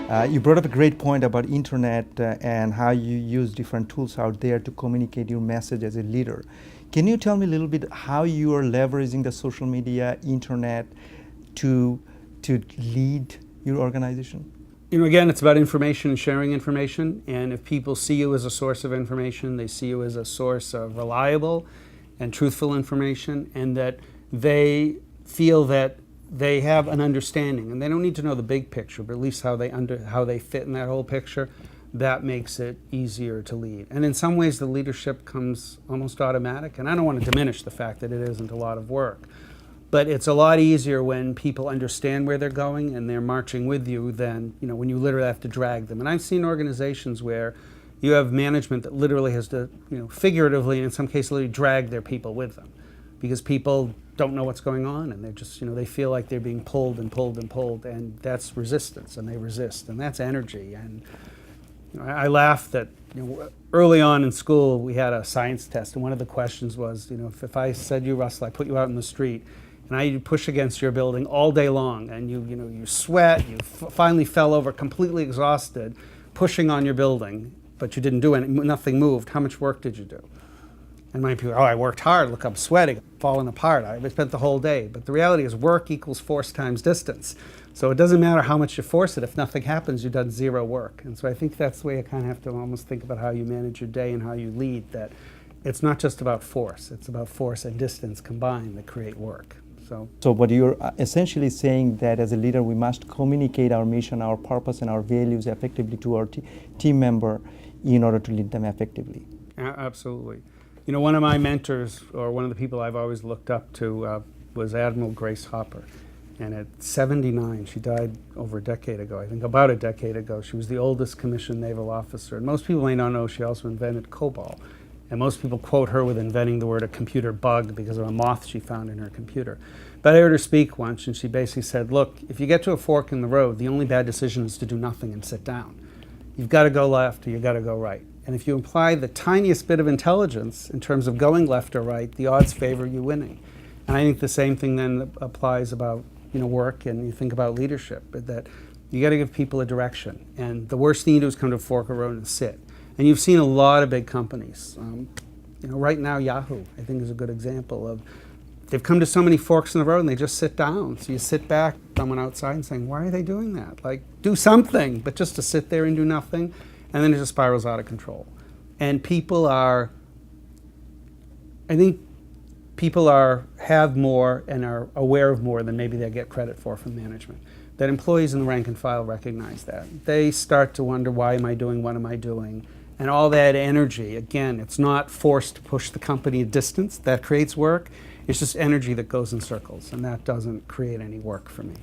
You brought up a great point about internet and how you use different tools out there to communicate your message as a leader. Can you tell me a little bit how you are leveraging the social media, internet to lead your organization? Again, it's about information and sharing information. And if people see you as a source of information, they see you as a source of reliable and truthful information, and that they feel that they have an understanding, and they don't need to know the big picture, but at least how they fit in that whole picture, that makes it easier to lead. And in some ways, the leadership comes almost automatic. And I don't want to diminish the fact that it isn't a lot of work, but it's a lot easier when people understand where they're going and they're marching with you than when you literally have to drag them. And I've seen organizations where you have management that literally has to, figuratively, and in some cases, literally drag their people with them, because people don't know what's going on, and they're just, they feel like they're being pulled and pulled and pulled, and that's resistance, and they resist, and that's energy. And I laugh that early on in school we had a science test, and one of the questions was, if I said you, Russell, I put you out in the street, and I push against your building all day long, and you sweat, you finally fell over completely exhausted, pushing on your building, but you didn't do anything, nothing moved. How much work did you do? And many people, I worked hard, look, I'm sweating, falling apart. I spent the whole day. But the reality is work equals force times distance. So it doesn't matter how much you force it. If nothing happens, you've done zero work. And so I think that's the way you kind of have to almost think about how you manage your day and how you lead, that it's not just about force. It's about force and distance combined that create work. So what you're essentially saying, that as a leader we must communicate our mission, our purpose, and our values effectively to our team member in order to lead them effectively. Absolutely. One of my mentors, or one of the people I've always looked up to, was Admiral Grace Hopper. And at 79, she died over a decade ago, I think about a decade ago. She was the oldest commissioned naval officer. And most people may not know she also invented COBOL. And most people quote her with inventing the word a computer bug because of a moth she found in her computer. But I heard her speak once, and she basically said, look, if you get to a fork in the road, the only bad decision is to do nothing and sit down. You've got to go left or you've got to go right. And if you apply the tiniest bit of intelligence in terms of going left or right, the odds favor you winning. And I think the same thing then applies about work, and you think about leadership, that you got to give people a direction. And the worst thing you do is come to a fork of the road and sit. And you've seen a lot of big companies. Right now, Yahoo, I think, is a good example of, they've come to so many forks in the road and they just sit down. So you sit back, someone outside, and saying, why are they doing that? Like, do something, but just to sit there and do nothing. And then it just spirals out of control. And I think people have more and are aware of more than maybe they get credit for from management. That employees in the rank and file recognize that. They start to wonder, why am I doing, what am I doing? And all that energy, again, it's not forced to push the company a distance. That creates work. It's just energy that goes in circles, and that doesn't create any work for me.